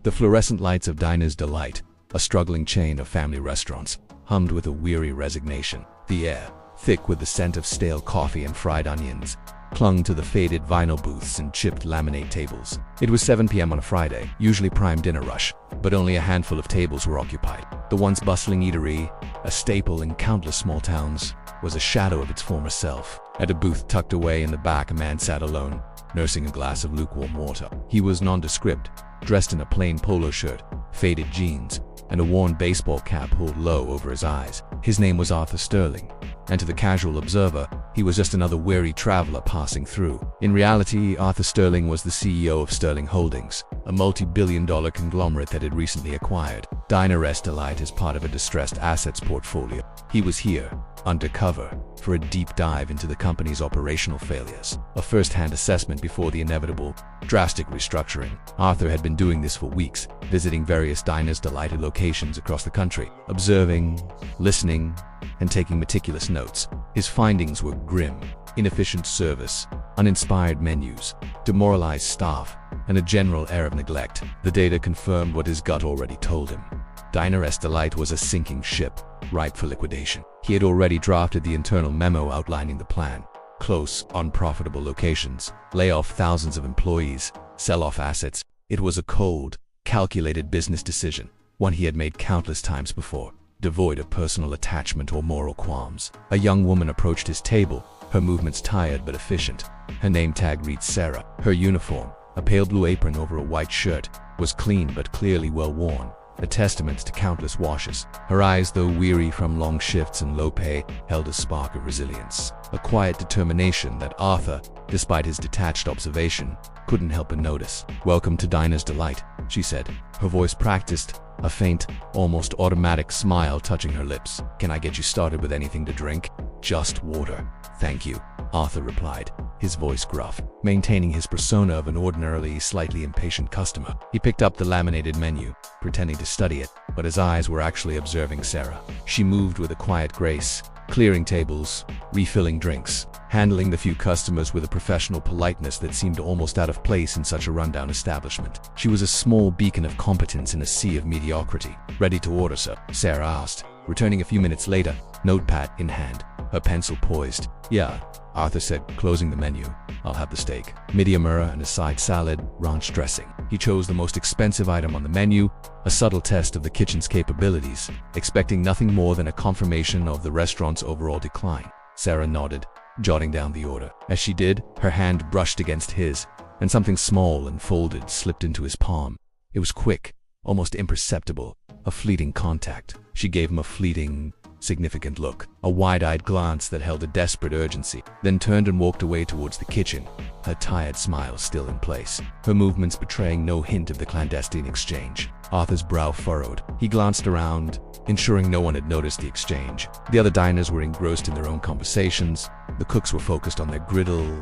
The fluorescent lights of Diners Delight, a struggling chain of family restaurants, hummed with a weary resignation. The air, thick with the scent of stale coffee and fried onions, clung to the faded vinyl booths and chipped laminate tables. It was 7 p.m. on a Friday, usually prime dinner rush, but only a handful of tables were occupied. The once bustling eatery, a staple in countless small towns, was a shadow of its former self. At a booth tucked away in the back, a man sat alone, nursing a glass of lukewarm water. He was nondescript, dressed in a plain polo shirt, faded jeans, and a worn baseball cap pulled low over his eyes. His name was Arthur Sterling, and to the casual observer, he was just another weary traveler passing through. In reality, Arthur Sterling was the CEO of Sterling Holdings, a multi-billion-dollar conglomerate that had recently acquired Diners Delight as part of a distressed assets portfolio. He was here, undercover, for a deep dive into the company's operational failures, a first-hand assessment before the inevitable, drastic restructuring. Arthur had been doing this for weeks, visiting various Diners Delight locations across the country, observing, listening, and taking meticulous notes. His findings were grim: inefficient service, uninspired menus, demoralized staff, and a general air of neglect. The data confirmed what his gut already told him. Diners Delight was a sinking ship, ripe for liquidation. He had already drafted the internal memo outlining the plan: close, unprofitable locations, lay off thousands of employees, sell off assets. It was a cold, calculated business decision, one he had made countless times before, devoid of personal attachment or moral qualms. A young woman approached his table, her movements tired but efficient. Her name tag read Sarah. Her uniform, a pale blue apron over a white shirt, was clean but clearly well worn, a testament to countless washes. Her eyes, though weary from long shifts and low pay, held a spark of resilience, a quiet determination that Arthur, despite his detached observation, couldn't help but notice. "Welcome to Diners Delight," she said, her voice practiced, a faint, almost automatic smile touching her lips. "Can I get you started with anything to drink?" "Just water, thank you," Arthur replied, his voice gruff, maintaining his persona of an ordinarily slightly impatient customer. He picked up the laminated menu, pretending to study it, but his eyes were actually observing Sarah. She moved with a quiet grace, clearing tables, refilling drinks, handling the few customers with a professional politeness that seemed almost out of place in such a rundown establishment. She was a small beacon of competence in a sea of mediocrity. "Ready to order, sir?" Sarah asked, returning a few minutes later, notepad in hand, her pencil poised. "Yeah," Arthur said, closing the menu. "I'll have the steak, medium rare and a side salad, ranch dressing." He chose the most expensive item on the menu, a subtle test of the kitchen's capabilities, expecting nothing more than a confirmation of the restaurant's overall decline. Sarah nodded, jotting down the order. As she did, her hand brushed against his, and something small and folded slipped into his palm. It was quick, almost imperceptible, a fleeting contact. She gave him a fleeting, significant look, a wide-eyed glance that held a desperate urgency, then turned and walked away towards the kitchen, her tired smile still in place, her movements betraying no hint of the clandestine exchange. Arthur's brow furrowed. He glanced around, ensuring no one had noticed the exchange. The other diners were engrossed in their own conversations. The cooks were focused on their griddle,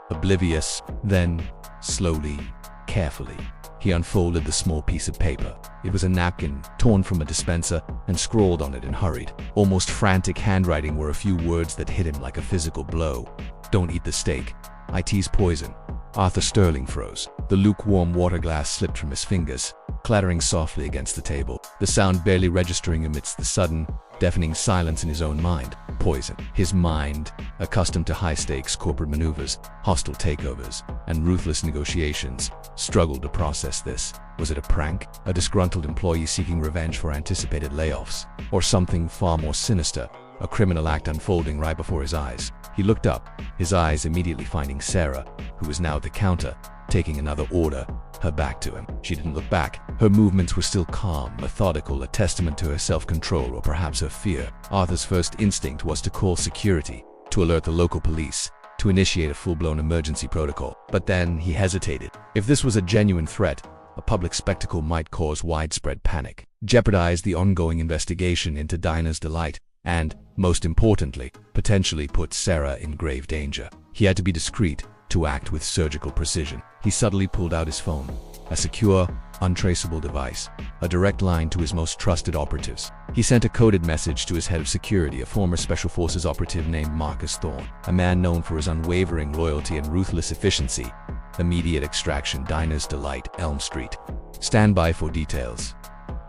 oblivious. Then, slowly, carefully, he unfolded the small piece of paper. It was a napkin, torn from a dispenser, and scrawled on it in hurried, almost frantic handwriting were a few words that hit him like a physical blow. "Don't eat the steak. It's poison." Arthur Sterling froze. The lukewarm water glass slipped from his fingers, clattering softly against the table, the sound barely registering amidst the sudden, deafening silence in his own mind. Poison. His mind, accustomed to high-stakes corporate maneuvers, hostile takeovers, and ruthless negotiations, struggled to process this. Was it a prank? A disgruntled employee seeking revenge for anticipated layoffs? Or something far more sinister, a criminal act unfolding right before his eyes? He looked up, his eyes immediately finding Sarah, who was now at the counter, taking another order, her back to him. She didn't look back. Her movements were still calm, methodical, a testament to her self-control or perhaps her fear. Arthur's first instinct was to call security, to alert the local police, to initiate a full-blown emergency protocol. But then he hesitated. If this was a genuine threat, a public spectacle might cause widespread panic, jeopardize the ongoing investigation into Diners Delight, and, most importantly, potentially put Sarah in grave danger. He had to be discreet, to act with surgical precision. He subtly pulled out his phone, a secure, untraceable device, a direct line to his most trusted operatives. He sent a coded message to his head of security, a former Special Forces operative named Marcus Thorne, a man known for his unwavering loyalty and ruthless efficiency. Immediate extraction. Diner's Delight, Elm Street. Stand by for details.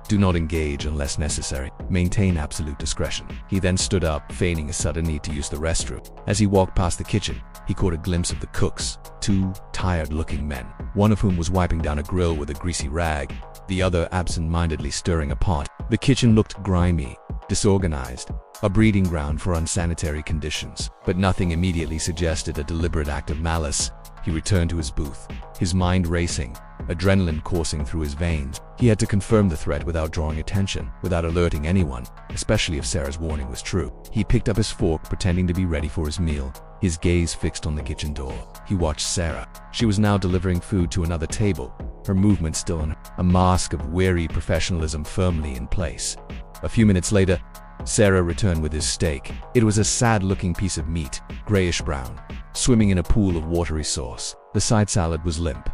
Do not engage unless necessary. Maintain absolute discretion. He then stood up, feigning a sudden need to use the restroom. As he walked past the kitchen, he caught a glimpse of the cooks, two tired-looking men, one of whom was wiping down a grill with a greasy rag, the other absent-mindedly stirring a pot. The kitchen looked grimy, disorganized, a breeding ground for unsanitary conditions, but nothing immediately suggested a deliberate act of malice. He returned to his booth, his mind racing, adrenaline coursing through his veins. He had to confirm the threat without drawing attention, without alerting anyone, especially if Sarah's warning was true. He picked up his fork, pretending to be ready for his meal, his gaze fixed on the kitchen door. He watched Sarah. She was now delivering food to another table, her movement still on a mask of weary professionalism firmly in place. A few minutes later, Sarah returned with his steak. It was a sad-looking piece of meat, grayish-brown, swimming in a pool of watery sauce. The side salad was limp,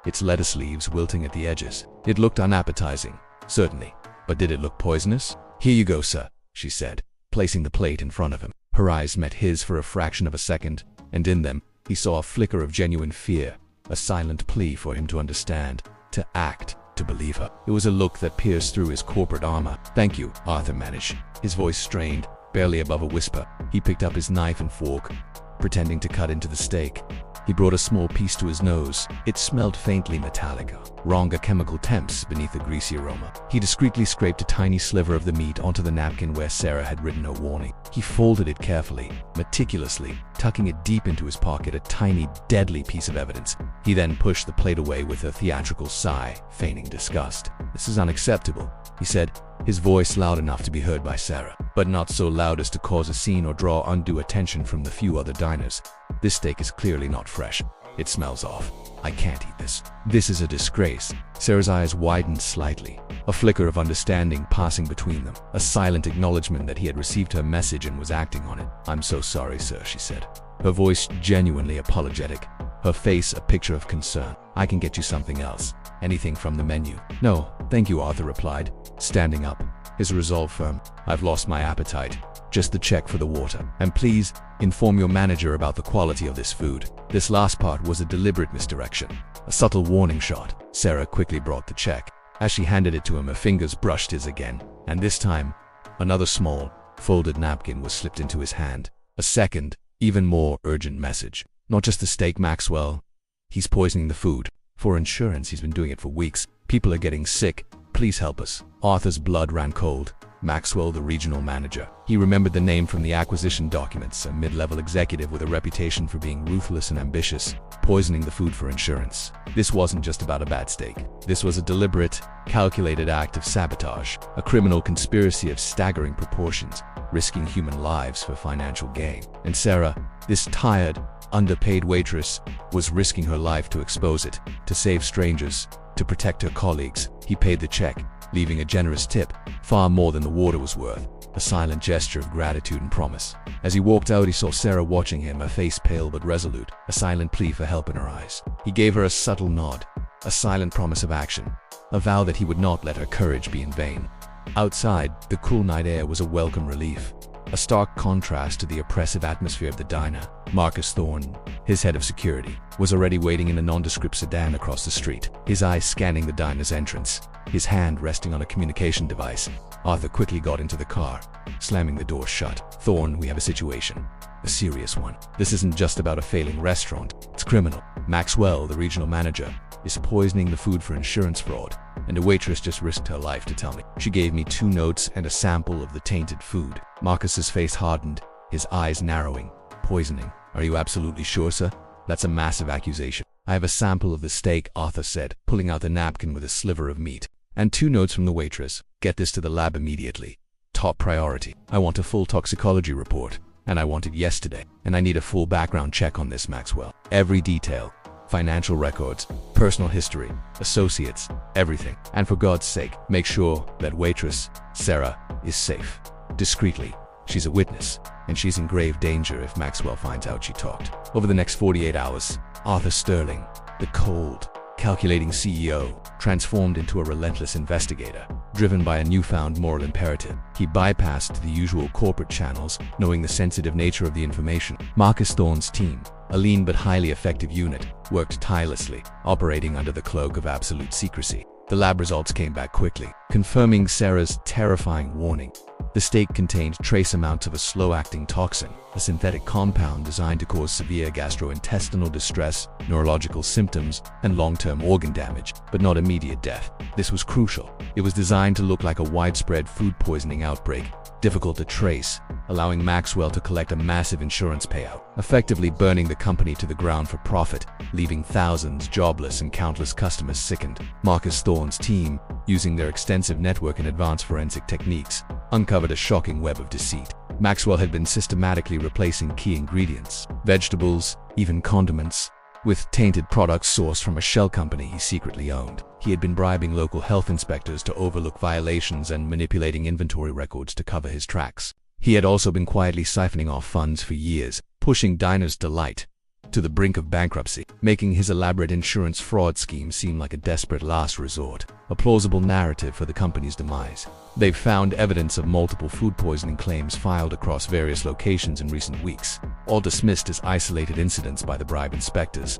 its lettuce leaves wilting at the edges. It looked unappetizing, certainly, but did it look poisonous? "Here you go, sir," she said, placing the plate in front of him. Her eyes met his for a fraction of a second, and in them, he saw a flicker of genuine fear, a silent plea for him to understand, to act, to believe her. It was a look that pierced through his corporate armor. "Thank you," Arthur managed, his voice strained, barely above a whisper. He picked up his knife and fork, pretending to cut into the steak. He brought a small piece to his nose. It smelled faintly metallic, wronger chemical temps beneath the greasy aroma. He discreetly scraped a tiny sliver of the meat onto the napkin where Sarah had written her warning. He folded it carefully, meticulously, tucking it deep into his pocket, a tiny, deadly piece of evidence. He then pushed the plate away with a theatrical sigh, feigning disgust. "This is unacceptable," he said, his voice loud enough to be heard by Sarah, but not so loud as to cause a scene or draw undue attention from the few other diners. "This steak is clearly not fresh. It smells off. I can't eat this. This is a disgrace." Sarah's eyes widened slightly, a flicker of understanding passing between them, a silent acknowledgement that he had received her message and was acting on it. "I'm so sorry, sir," she said, her voice genuinely apologetic, her face a picture of concern. "I can get you something else. Anything from the menu." "No, thank you," Arthur replied, standing up, his resolve firm. "I've lost my appetite. Just the check for the water. And please, inform your manager about the quality of this food." This last part was a deliberate misdirection, a subtle warning shot. Sarah quickly brought the check. As she handed it to him, her fingers brushed his again, and this time, another small, folded napkin was slipped into his hand. A second, even more urgent message. "Not just the steak, Maxwell. He's poisoning the food. For insurance, he's been doing it for weeks. People are getting sick. Please help us." Arthur's blood ran cold. Maxwell, the regional manager. He remembered the name from the acquisition documents, a mid-level executive with a reputation for being ruthless and ambitious, poisoning the food for insurance. This wasn't just about a bad steak. This was a deliberate, calculated act of sabotage, a criminal conspiracy of staggering proportions, risking human lives for financial gain. And Sarah, this tired, underpaid waitress, was risking her life to expose it, to save strangers, to protect her colleagues. He paid the check, leaving a generous tip, far more than the water was worth, a silent gesture of gratitude and promise. As he walked out, he saw Sarah watching him, her face pale but resolute, a silent plea for help in her eyes. He gave her a subtle nod, a silent promise of action, a vow that he would not let her courage be in vain. Outside, the cool night air was a welcome relief, a stark contrast to the oppressive atmosphere of the diner. Marcus Thorne, his head of security, was already waiting in a nondescript sedan across the street, his eyes scanning the diner's entrance, his hand resting on a communication device. Arthur quickly got into the car, slamming the door shut. "Thorne, we have a situation. A serious one. This isn't just about a failing restaurant. It's criminal. Maxwell, the regional manager, is poisoning the food for insurance fraud, and a waitress just risked her life to tell me. She gave me 2 notes and a sample of the tainted food." Marcus's face hardened, his eyes narrowing. "Poisoning? Are you absolutely sure, sir? That's a massive accusation." "I have a sample of the steak," Arthur said, pulling out the napkin with a sliver of meat, "and 2 notes from the waitress. Get this to the lab immediately. Top priority. I want a full toxicology report, and I want it yesterday. And I need a full background check on this, Maxwell. Every detail. Financial records, personal history, associates, everything. And for God's sake, make sure that waitress, Sarah, is safe. Discreetly. She's a witness, and she's in grave danger if Maxwell finds out she talked." Over the next 48 hours, Arthur Sterling, the cold, calculating CEO, transformed into a relentless investigator, driven by a newfound moral imperative. He bypassed the usual corporate channels, knowing the sensitive nature of the information. Marcus Thorne's team, A lean but highly effective unit, worked tirelessly, operating under the cloak of absolute secrecy. The lab results came back quickly, confirming Sarah's terrifying warning. The steak contained trace amounts of a slow-acting toxin, a synthetic compound designed to cause severe gastrointestinal distress, neurological symptoms, and long-term organ damage, but not immediate death. This was crucial. It was designed to look like a widespread food poisoning outbreak, difficult to trace, allowing Maxwell to collect a massive insurance payout, effectively burning the company to the ground for profit, leaving thousands jobless and countless customers sickened. Marcus Thorne's team, using their extensive network and advanced forensic techniques, uncovered a shocking web of deceit. Maxwell had been systematically replacing key ingredients, vegetables, even condiments, with tainted products sourced from a shell company he secretly owned. He had been bribing local health inspectors to overlook violations and manipulating inventory records to cover his tracks. He had also been quietly siphoning off funds for years, pushing Diners Delight to the brink of bankruptcy, making his elaborate insurance fraud scheme seem like a desperate last resort, a plausible narrative for the company's demise. They've found evidence of multiple food poisoning claims filed across various locations in recent weeks, all dismissed as isolated incidents by the bribe inspectors.